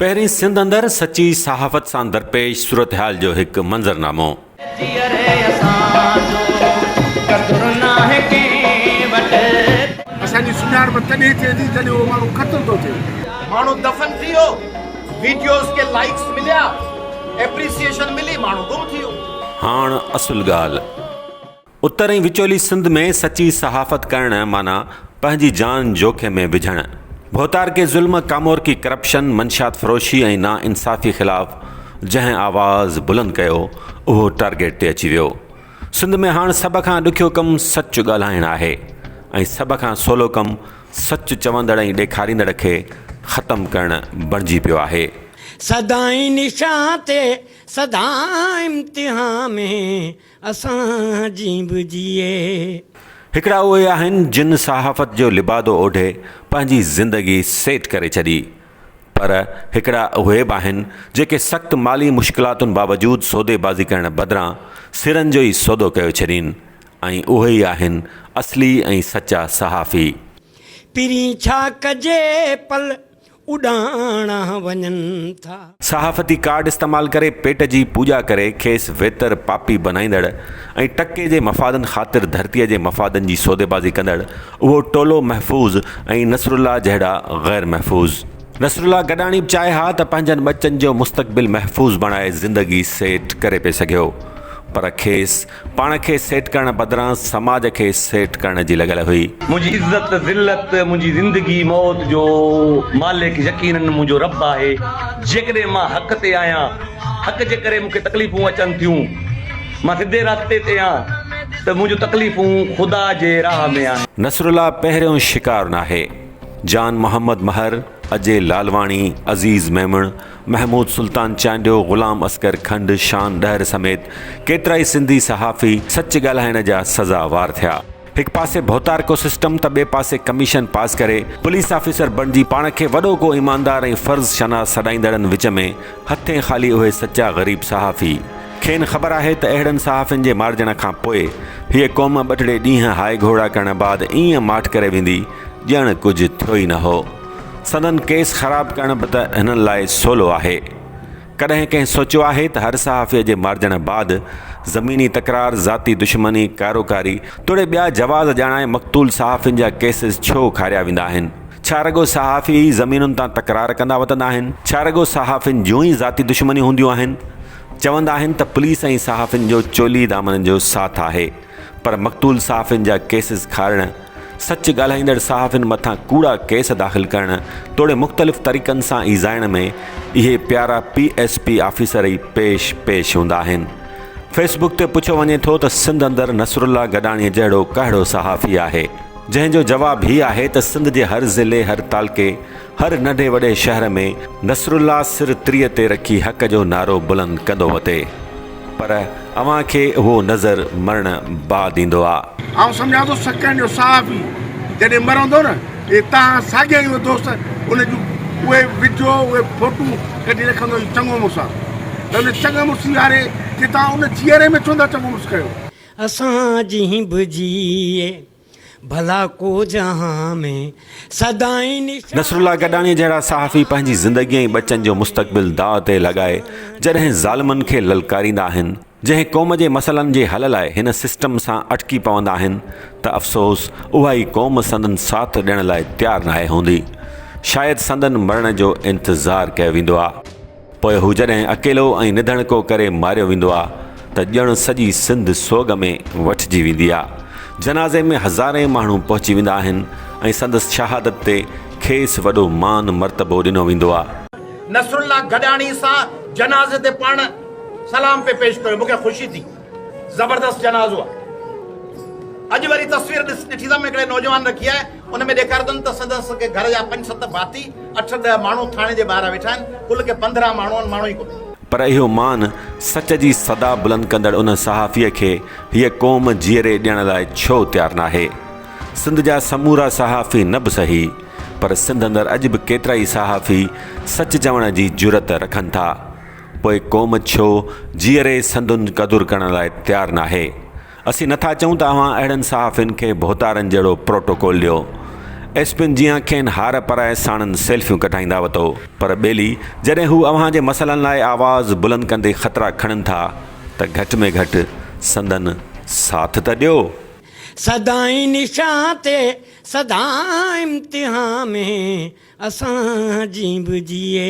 पहिरीं सिंध अंदरि सची सहाफ़त सां दरपेश सूरत हाल जो हिकु मंज़रनामो। असांजी सुञाणप तॾहिं थिए थी जॾहिं उहो माण्हू ख़तमु थो थिए। माण्हू दफ़न थी वियो, वीडियोस के लाइक्स मिलिया, एप्रिसिएशन मिली, माण्हू गुम थी वियो। हाणे असुल ॻाल्हि, उत्तर ऐं विचोली सिंध में सची सहाफ़त करणु माना पंहिंजी जान जोख़िम में विझणु। भोतार के ज़ुल्म, कामोर की करप्शन, मंशात फ़रोशी ऐं नाइंसाफ़ी ख़िलाफ़ जंहिं आवाज़ बुलंद कयो उहो टारगेट ते अची वियो। सिंध में हाणे सभ खां ॾुखियो कमु सच ॻाल्हाइणु आहे ऐं सभ खां सवलो कमु सच चवंदड़ ऐं ॾेखारींदड़ खे ख़तमु करणु बणिजी पियो आहे। सदाई निशां ते सदा इम्तिहान में असांजी बि जिए। हिकिड़ा उहे आहिनि जिन सहाफ़त जो लिबादो ओढ़े पंहिंजी ज़िंदगी सेट करे छॾी, पर हिकिड़ा उहे बि आहिनि जेके सख़्तु माली मुश्किलातुनि बावजूदु सौदेबाज़ी करण बदिरां सिरनि जो ई सौदो कयो छॾीनि, ऐं उहे ई आहिनि असली ऐं सचा सहाफ़ी। पिरी छा कजे पल उॾाणा वञनि था। सहाफ़ती कार्ड इस्तेमालु करे पेट जी पूॼा करे खेसि वेतर पापी बनाईंदड़ ऐं टके जे मफ़ादनि ख़ातिर धरतीअ जे मफ़ादनि जी सौदेबाज़ी कंदड़ उहो टोलो महफ़ूज़ ऐं नसरुल्ला जहिड़ा ग़ैर महफ़ूज़। नसरुल्ला गॾाणी बि चाहे हा त पंहिंजनि बचनि जो मुस्तक़बिल महफ़ूज़ बणाए ज़िंदगी सेट करे पिए सघियो, पर खेसि पाण खे सेट करण बदिरां समाज खे सेट करण जी लॻल हुई। मुंहिंजी इज़त ज़िल्लत, मुंहिंजी ज़िंदगी मौत जो मालिक यकीनन मुंहिंजो रब आहे। जेकॾहिं मां हक़ ते आहियां, हक़ जे करे मूंखे तकलीफ़ूं अचनि थियूं, मां सिधे रास्ते ते आहियां त मुंहिंजूं तकलीफ़ूं ख़ुदा जे राह में आहिनि। नसरुल्ला पहिरियों शिकार नाहे। जान मोहम्मद महर, अजय लालवाणी, अज़ीज़ मेमण, महमूद सुल्तान चांडियो, ग़ुलाम असगर खंड, शान डहर समेत केतिरा ई सिंधी सहाफ़ी सच ॻाल्हाइण जा सज़ावार थिया। हिकु पासे भोतार को सिस्टम त ॿिए पासे कमीशन पास करे पुलिस ऑफिसर बणिजी पाण खे वॾो को ईमानदार ऐं फ़र्ज़ शनास सॾाईंदड़नि विच में हथे ख़ाली उहे सचा ग़रीब सहाफ़ी। खेनि ख़बर आहे त अहिड़नि सहाफ़ियुनि जे मारिजण खां पोइ हीअ क़ौम ॿ टे ॾींहं हाय घोड़ा करण बाद ईअं माठ करे वेंदी ॼण कुझु थियो ई न हो। संदन केस ख़राबु करण बि त हिननि लाइ सवलो आहे। कॾहिं कंहिं सोचियो आहे त हर सहाफ़ीअ जे मारिजण बाद ज़मीनी तकरार, ज़ाती दुश्मनी, कारोकारी तोड़े ॿिया जवाज़ ॼाणाए मक़तूल सहाफ़ियुनि जा केसिस छो खारिया वेंदा आहिनि? छा रुॻो सहाफ़ी ज़मीनुनि तां तकरार कंदा वतंदा आहिनि? छा रुॻो सहाफ़ियुनि जूं ई ज़ाती दुश्मनी हूंदियूं आहिनि? चवंदा आहिनि त पुलिस ऐं सहाफ़ियुनि जो चोली दामननि जो साथ आहे, पर मक़तूल सहाफ़ियुनि जा केसिस खारणु, सच ॻाल्हाईंदड़ सहाफ़ियुनि मथां कूड़ा केस दाख़िल करणु, तोड़े मुख़्तलिफ़ तरीक़नि सां ईज़ाइण में इहे प्यारा PSP ऑफिसर ई पेश हूंदा आहिनि। फेसबुक ते पुछियो वञे थो त सिंध अंदरि नसरुल्ला गॾाणीअ जहिड़ो कहिड़ो सहाफ़ी आहे, जंहिंजो जवाबु हीअ आहे त सिंध जे हर ज़िले, हर तालके, हर नंढे वॾे शहर में नसरुल्ला सिर त्रीअ ते रखी हक़ जो नारो बुलंद कंदो वते, पर अव्हां खे उहो नज़र मरण बाद ईंदो आहे। आउं सम्झां थो सचनि जो सहाफ़ी जॾहिं मरंदो न, इहे तव्हां साॻिया ई दोस्त उन जूं उहे वीडियो, उहे फोटू कढी रखंदो चङो मूंसां, त उन चङे मुड़ुस वारे खे तव्हां उन जीअरे में चवंदा चङो मुड़ुस कयो। असांजी बि जिए भला को जहां में सदाई निशां। नसरुल्ला गॾाणी जहिड़ा सहाफ़ी पंहिंजी ज़िंदगी ऐं बचनि जो मुस्तक़बिल दाव ते लॻाए जॾहिं ज़ालिमनि खे ललकारींदा आहिनि, जंहिं क़ौम जे मसइलनि जे हल लाइ हिन सिस्टम सां अटकी पवंदा आहिनि, त अफ़सोस उहा ई क़ौम संदन साथ ॾियण लाइ तयारु नाहे हूंदी। शायदि संदन मरण जो इंतज़ारु कयो वेंदो आहे, पोइ हू जॾहिं अकेलो ऐं निधणको करे मारियो वेंदो आहे त ॼण सॼी सिंध सोग में वठिजी वेंदी आहे। जनाज़े में हज़ारे माण्हू पहुची वेंदा आहिनि ऐं संदसि शहादत ते खेसि वॾो मान मर्तबो ॾिनो वेंदो आहे। नसरुल्ला गॾाणी सां जनाज़े ते पाण सलाम पे पेश कयो, मूंखे ख़ुशी थी। ज़बरदस्त जनाज़ो आहे। अॼु वरी तस्वीर ॾिठी त हिकिड़े नौजवान रखी आहे, उन में ॾेखारंदुमि त संदसि के घर जा 5-7 भाती, 8-10 माण्हू थाणे जे ॿाहिरां वेठा आहिनि, कुल के 15 माण्हू ई कोन्हे। पर इहो मान सच जी सदा बुलंद कंदड़ उन सहाफ़ीअ खे हीअ क़ौम जीअरे ॾियण लाइ छो तयारु नाहे? सिंध जा समूरा सहाफ़ी न बि सही, पर सिंध अंदरि अॼु बि केतिरा ई सहाफ़ी सच चवण जी जुरत रखनि था, पोइ क़ौम छो जीअरे संदुनि क़दुरु करण लाइ तयारु नाहे? असीं नथा चऊं त अव्हां अहिड़नि सहाफ़ियुनि खे भोतारनि जहिड़ो प्रोटोकॉल ॾियो एसपिन जीअं खेनि हार पराए साणनि सेल्फियूं कढाईंदा वतो, पर ॿेली जॾहिं हू अव्हां जे मसइलनि लाइ आवाज़ बुलंद कंदे ख़तरा खणनि था त घटि में घटि संदन साथ त ॾियो। सदाई निशां ते सदा इम्तिहान में असांजी बि जिए।